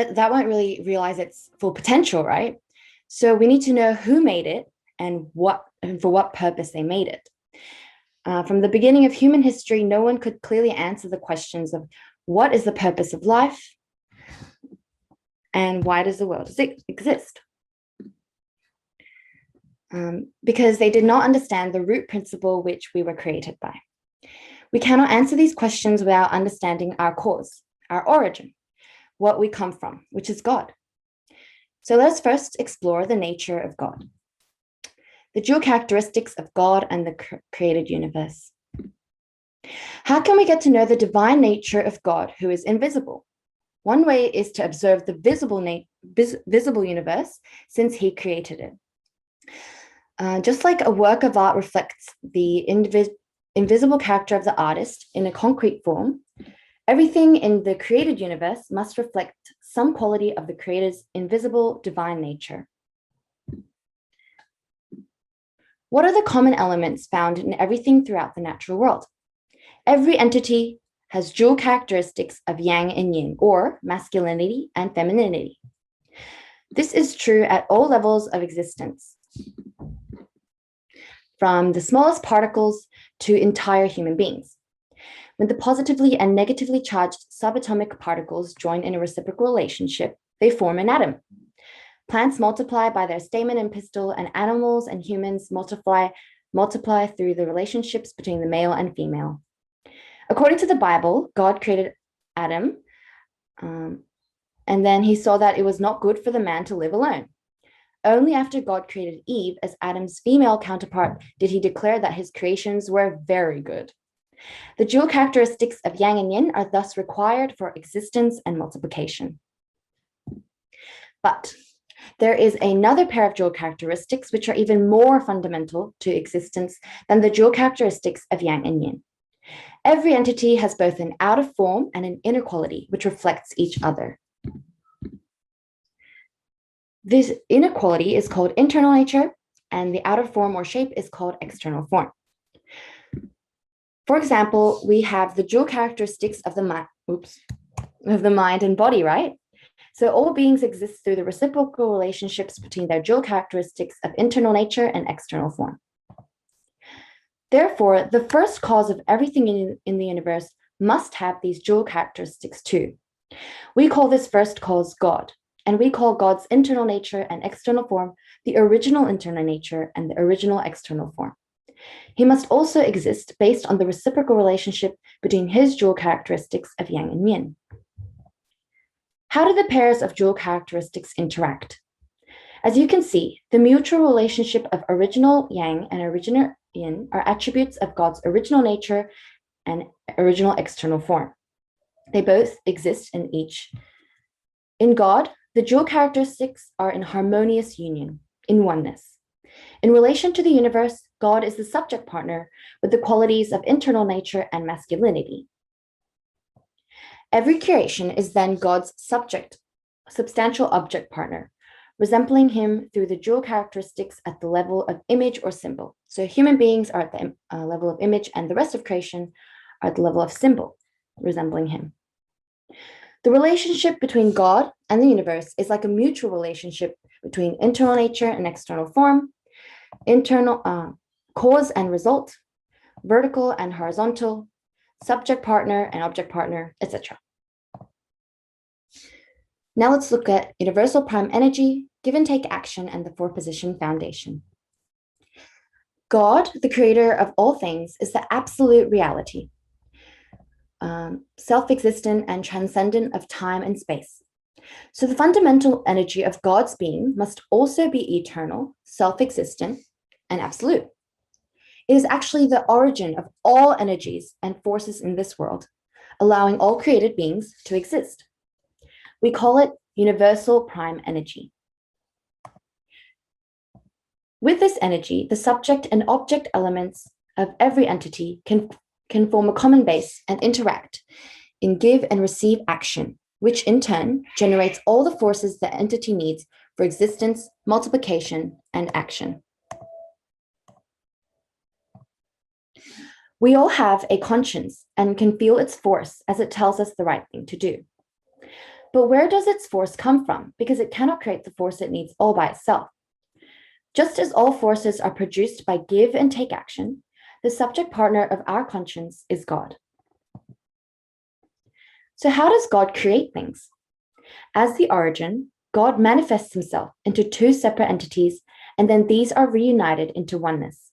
but that won't really realize its full potential, right? So we need to know who made it and for what purpose they made it. From the beginning of human history, no one could clearly answer the questions of what is the purpose of life and why does the world exist? Because they did not understand the root principle which we were created by. We cannot answer these questions without understanding our cause, our origin, what we come from, which is God. So let's first explore the nature of God, the dual characteristics of God and the created universe. How can we get to know the divine nature of God, who is invisible? One way is to observe the visible universe, since he created it. Just like a work of art reflects the invisible character of the artist in a concrete form, everything in the created universe must reflect some quality of the creator's invisible divine nature. What are the common elements found in everything throughout the natural world? Every entity has dual characteristics of yang and yin, or masculinity and femininity. This is true at all levels of existence, from the smallest particles to entire human beings. When the positively and negatively charged subatomic particles join in a reciprocal relationship, they form an atom. Plants multiply by their stamen and pistil, and animals and humans multiply through the relationships between the male and female. According to the Bible, God created Adam, and then he saw that it was not good for the man to live alone. Only after God created Eve as Adam's female counterpart did he declare that his creations were very good. The dual characteristics of yang and yin are thus required for existence and multiplication. But there is another pair of dual characteristics which are even more fundamental to existence than the dual characteristics of yang and yin. Every entity has both an outer form and an inner quality which reflects each other. This inner quality is called internal nature, and the outer form or shape is called external form. For example, we have the dual characteristics of the mind and body, right? So all beings exist through the reciprocal relationships between their dual characteristics of internal nature and external form. Therefore, the first cause of everything in the universe must have these dual characteristics too. We call this first cause God, and we call God's internal nature and external form the original internal nature and the original external form. He must also exist based on the reciprocal relationship between his dual characteristics of yang and yin. How do the pairs of dual characteristics interact? As you can see, the mutual relationship of original yang and original yin are attributes of God's original nature and original external form. They both exist in each. In God, the dual characteristics are in harmonious union, in oneness. In relation to the universe, God is the subject partner with the qualities of internal nature and masculinity. Every creation is then God's substantial object partner, resembling him through the dual characteristics at the level of image or symbol. So human beings are at the level of image, and the rest of creation are at the level of symbol, resembling him. The relationship between God and the universe is like a mutual relationship between internal nature and external form, internal cause and result, vertical and horizontal, subject partner and object partner, etc. Now let's look at universal prime energy, give and take action, and the four-position foundation. God, the creator of all things, is the absolute reality, self-existent and transcendent of time and space. So the fundamental energy of God's being must also be eternal, self-existent, and absolute. It is actually the origin of all energies and forces in this world, allowing all created beings to exist. We call it universal prime energy. With this energy, the subject and object elements of every entity can form a common base and interact in give and receive action, which in turn generates all the forces the entity needs for existence, multiplication, and action. We all have a conscience and can feel its force as it tells us the right thing to do. But where does its force come from? Because it cannot create the force it needs all by itself. Just as all forces are produced by give and take action, the subject partner of our conscience is God. So, how does God create things? As the origin, God manifests himself into two separate entities, and then these are reunited into oneness.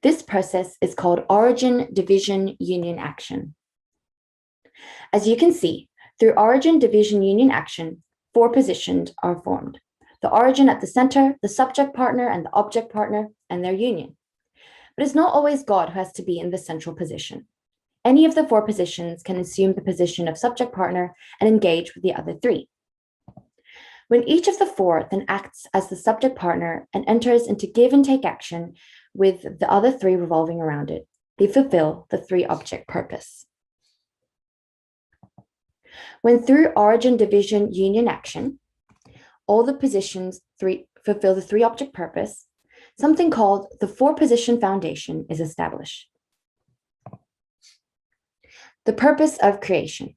This process is called origin, division, union, action. As you can see, through origin, division, union, action, four positions are formed. The origin at the center, the subject partner, and the object partner, and their union. But it's not always God who has to be in the central position. Any of the four positions can assume the position of subject partner and engage with the other three. When each of the four then acts as the subject partner and enters into give and take action with the other three revolving around it, they fulfill the three object purpose. When through origin, division, union, action, all the positions fulfill the three object purpose, something called the four position foundation is established. The purpose of creation.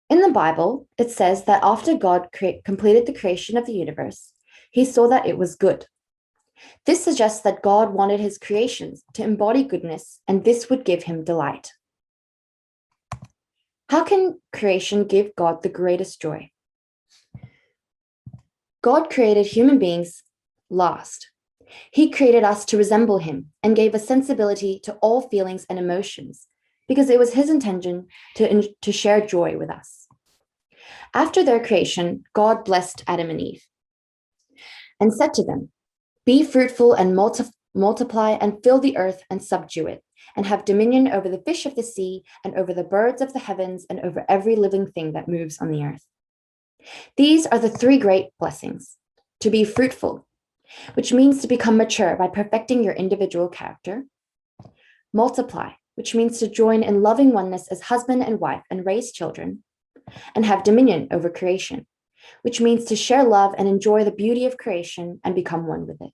In the Bible, it says that after God completed the creation of the universe, he saw that it was good. This suggests that God wanted his creations to embody goodness, and this would give him delight. How can creation give God the greatest joy? God created human beings last. He created us to resemble him and gave us sensibility to all feelings and emotions because it was his intention to share joy with us. After their creation, God blessed Adam and Eve and said to them, "Be fruitful and multiply and fill the earth and subdue it, and have dominion over the fish of the sea and over the birds of the heavens and over every living thing that moves on the earth." These are the three great blessings: to be fruitful, which means to become mature by perfecting your individual character; multiply, which means to join in loving oneness as husband and wife and raise children; and have dominion over creation, which means to share love and enjoy the beauty of creation and become one with it.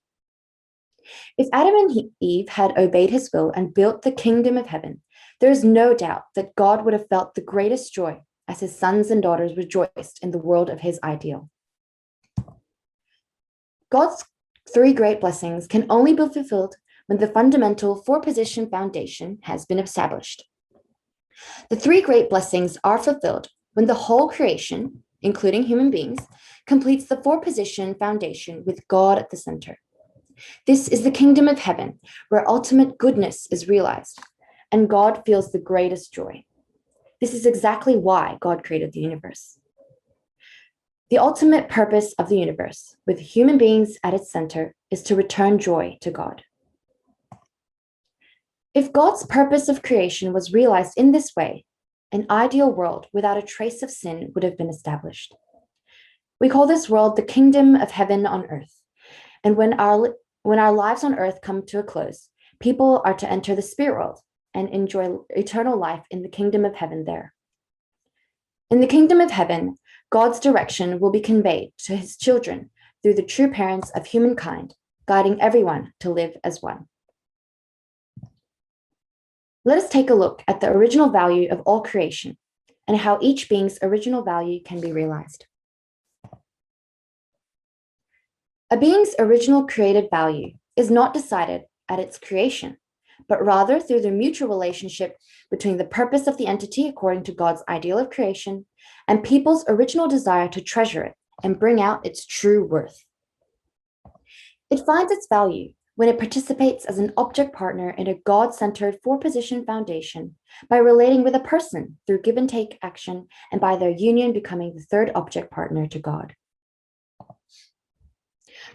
If Adam and Eve had obeyed his will and built the kingdom of heaven, there is no doubt that God would have felt the greatest joy as his sons and daughters rejoiced in the world of his ideal. God's three great blessings can only be fulfilled when the fundamental four-position foundation has been established. The three great blessings are fulfilled when the whole creation, including human beings, completes the four-position foundation with God at the center. This is the kingdom of heaven, where ultimate goodness is realized, and God feels the greatest joy. This is exactly why God created the universe. The ultimate purpose of the universe, with human beings at its center, is to return joy to God. If God's purpose of creation was realized in this way, an ideal world without a trace of sin would have been established. We call this world the kingdom of heaven on earth. And when our lives on earth come to a close, people are to enter the spirit world and enjoy eternal life in the kingdom of heaven there. In the kingdom of heaven, God's direction will be conveyed to his children through the true parents of humankind, guiding everyone to live as one. Let us take a look at the original value of all creation and how each being's original value can be realized. A being's original created value is not decided at its creation, but rather through the mutual relationship between the purpose of the entity according to God's ideal of creation and people's original desire to treasure it and bring out its true worth. It finds its value when it participates as an object partner in a God-centered four-position foundation by relating with a person through give and take action and by their union becoming the third object partner to God.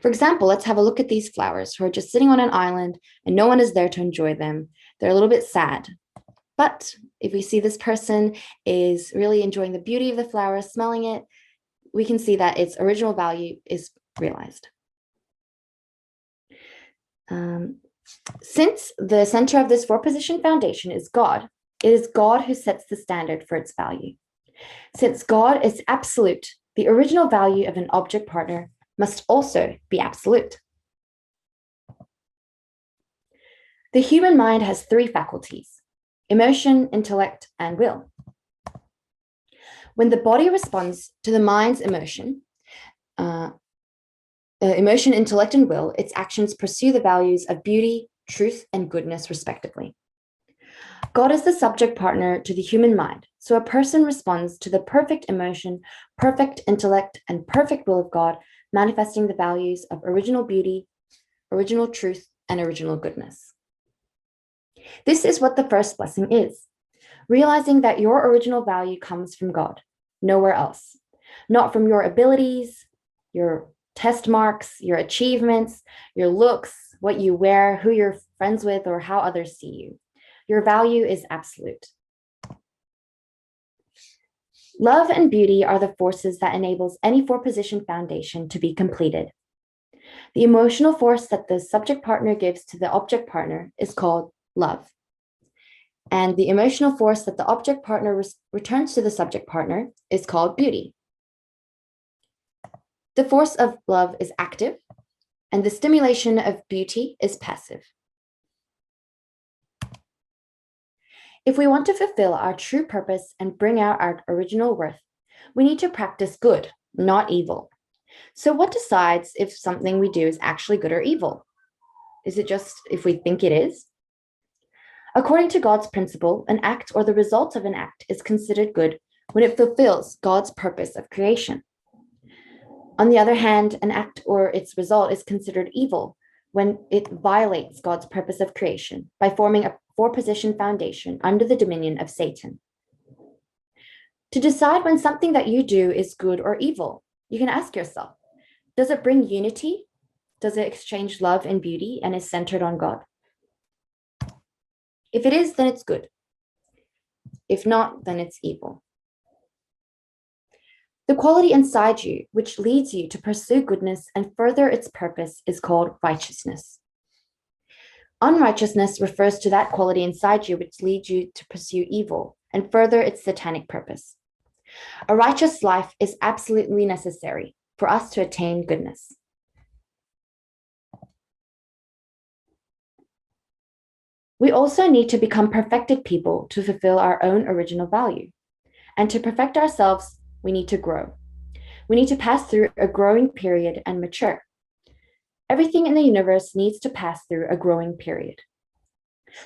For example, let's have a look at these flowers who are just sitting on an island and no one is there to enjoy them. They're a little bit sad. But if we see this person is really enjoying the beauty of the flower, smelling it, we can see that its original value is realized. Since the center of this four-position foundation is God, it is God who sets the standard for its value. Since God is absolute, the original value of an object partner must also be absolute. The human mind has three faculties: emotion, intellect, and will. When the body responds to the mind's uh, emotion, intellect, and will, its actions pursue the values of beauty, truth, and goodness, respectively. God is the subject partner to the human mind, so a person responds to the perfect emotion, perfect intellect, and perfect will of God, manifesting the values of original beauty, original truth, and original goodness. This is what the first blessing is, realizing that your original value comes from God, nowhere else, not from your abilities, your test marks, your achievements, your looks, what you wear, who you're friends with, or how others see you. Your value is absolute. Love and beauty are the forces that enables any four-position foundation to be completed. The emotional force that the subject partner gives to the object partner is called love. And the emotional force that the object partner returns to the subject partner is called beauty. The force of love is active, and the stimulation of beauty is passive. If we want to fulfill our true purpose and bring out our original worth, we need to practice good, not evil. So, what decides if something we do is actually good or evil? Is it just if we think it is? According to God's principle, an act or the result of an act is considered good when it fulfills God's purpose of creation. On the other hand, an act or its result is considered evil when it violates God's purpose of creation by forming a four-position foundation under the dominion of Satan. To decide when something that you do is good or evil, you can ask yourself, does it bring unity? Does it exchange love and beauty and is centered on God? If it is, then it's good. If not, then it's evil. The quality inside you, which leads you to pursue goodness and further its purpose, is called righteousness. Unrighteousness refers to that quality inside you which leads you to pursue evil and further its satanic purpose. A righteous life is absolutely necessary for us to attain goodness. We also need to become perfected people to fulfill our own original value. And to perfect ourselves, we need to grow. We need to pass through a growing period and mature. Everything in the universe needs to pass through a growing period.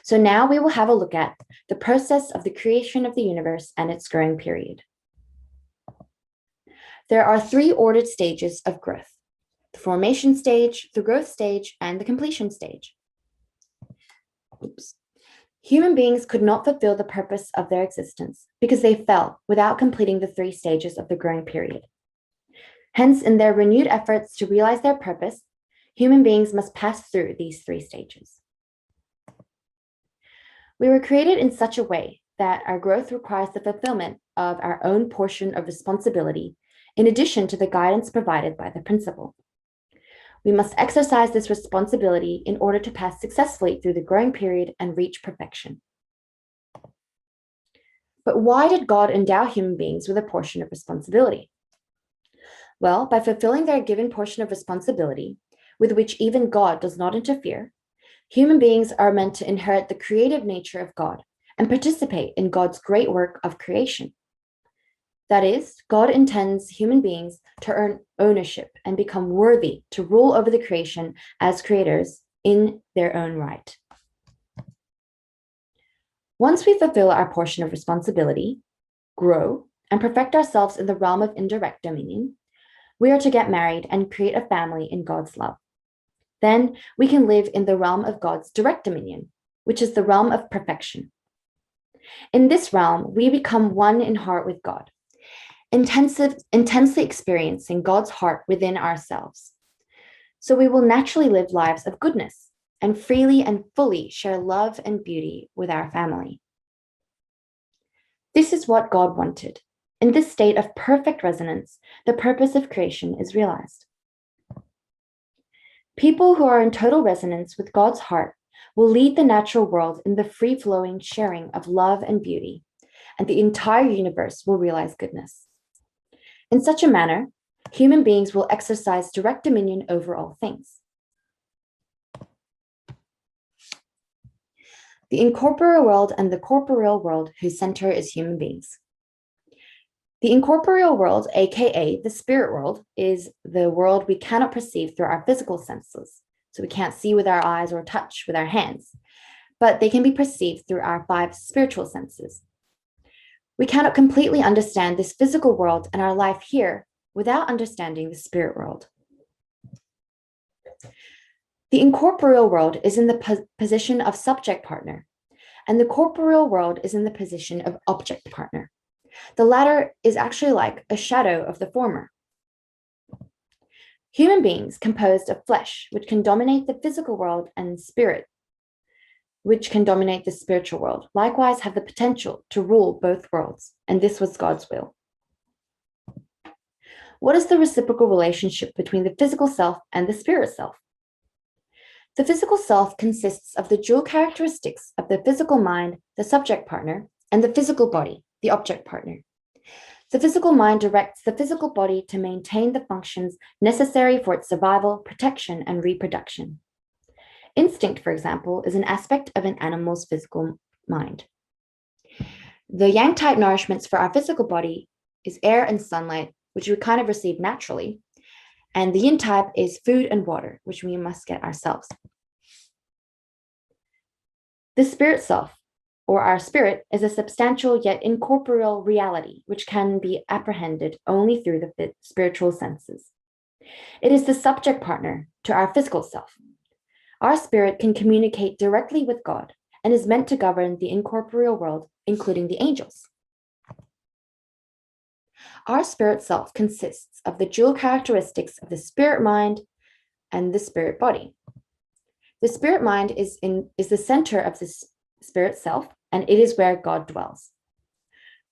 So now we will have a look at the process of the creation of the universe and its growing period. There are three ordered stages of growth: the formation stage, the growth stage, and the completion stage. Oops. Human beings could not fulfill the purpose of their existence because they fell without completing the three stages of the growing period. Hence, in their renewed efforts to realize their purpose, human beings must pass through these three stages. We were created in such a way that our growth requires the fulfillment of our own portion of responsibility, in addition to the guidance provided by the principle. We must exercise this responsibility in order to pass successfully through the growing period and reach perfection. But why did God endow human beings with a portion of responsibility? Well, by fulfilling their given portion of responsibility, with which even God does not interfere, human beings are meant to inherit the creative nature of God and participate in God's great work of creation. That is, God intends human beings to earn ownership and become worthy to rule over the creation as creators in their own right. Once we fulfill our portion of responsibility, grow, and perfect ourselves in the realm of indirect dominion, we are to get married and create a family in God's love. Then we can live in the realm of God's direct dominion, which is the realm of perfection. In this realm, we become one in heart with God, intensely experiencing God's heart within ourselves. So we will naturally live lives of goodness and freely and fully share love and beauty with our family. This is what God wanted. In this state of perfect resonance, the purpose of creation is realized. People who are in total resonance with God's heart will lead the natural world in the free-flowing sharing of love and beauty, and the entire universe will realize goodness. In such a manner, human beings will exercise direct dominion over all things. The incorporeal world and the corporeal world whose center is human beings. The incorporeal world, aka the spirit world, is the world we cannot perceive through our physical senses. So we can't see with our eyes or touch with our hands, but they can be perceived through our 5 spiritual senses. We cannot completely understand this physical world and our life here without understanding the spirit world. The incorporeal world is in the position of subject partner, and the corporeal world is in the position of object partner. The latter is actually like a shadow of the former. Human beings composed of flesh, which can dominate the physical world, and spirit, which can dominate the spiritual world, likewise have the potential to rule both worlds, and this was God's will. What is the reciprocal relationship between the physical self and the spirit self? The physical self consists of the dual characteristics of the physical mind, the subject partner, and the physical body, the object partner. The physical mind directs the physical body to maintain the functions necessary for its survival, protection, and reproduction. Instinct, for example, is an aspect of an animal's physical mind. The yang type nourishments for our physical body is air and sunlight, which we kind of receive naturally, and the yin type is food and water, which we must get ourselves. The spirit self, or our spirit, is a substantial yet incorporeal reality which can be apprehended only through the spiritual senses. It is the subject partner to our physical self. Our spirit can communicate directly with God and is meant to govern the incorporeal world, including the angels. Our spirit self consists of the dual characteristics of the spirit mind and the spirit body. The spirit mind is the center of the spirit self, and it is where God dwells.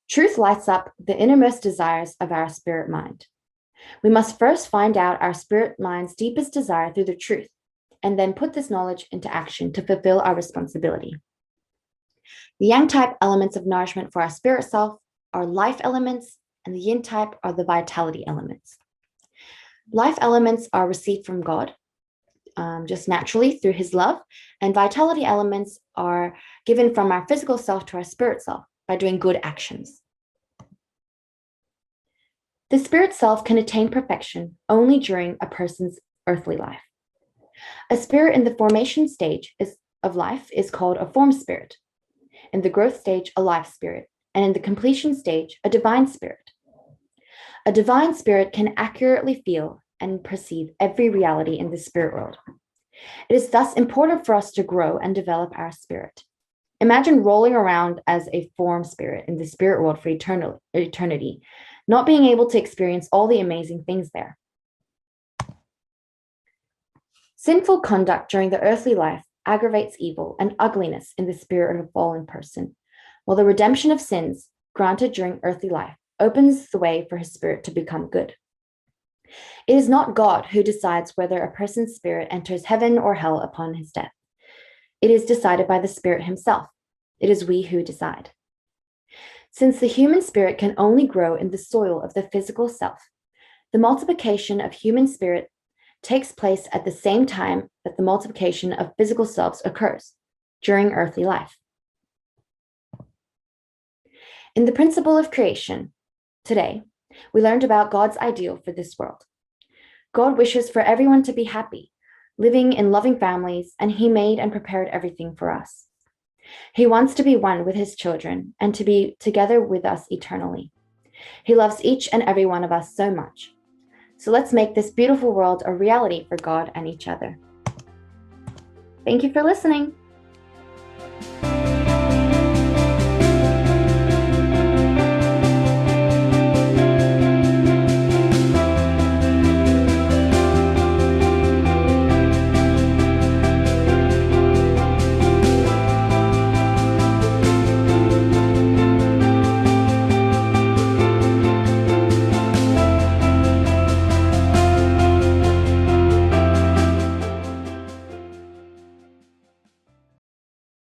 Truth lights up the innermost desires of our spirit mind. We must first find out our spirit mind's deepest desire through the truth, and then put this knowledge into action to fulfill our responsibility. The yang type elements of nourishment for our spirit self are life elements, and the yin type are the vitality elements. Life elements are received from God, just naturally through his love, and vitality elements are given from our physical self to our spirit self by doing good actions. The spirit self can attain perfection only during a person's earthly life. A spirit in the formation stage of life is called a form spirit, in the growth stage a life spirit, and in the completion stage a divine spirit. A divine spirit can accurately feel and perceive every reality in the spirit world. It is thus important for us to grow and develop our spirit. Imagine rolling around as a form spirit in the spirit world for eternity, not being able to experience all the amazing things there. Sinful conduct during the earthly life aggravates evil and ugliness in the spirit of a fallen person, while the redemption of sins granted during earthly life opens the way for his spirit to become good. It is not God who decides whether a person's spirit enters heaven or hell upon his death. It is decided by the spirit himself. It is we who decide. Since the human spirit can only grow in the soil of the physical self, the multiplication of human spirit takes place at the same time that the multiplication of physical selves occurs, during earthly life. In the principle of creation, today, we learned about God's ideal for this world. God wishes for everyone to be happy, living in loving families, and he made and prepared everything for us. He wants to be one with his children and to be together with us eternally. He loves each and every one of us so much. So let's make this beautiful world a reality for God and each other. Thank you for listening.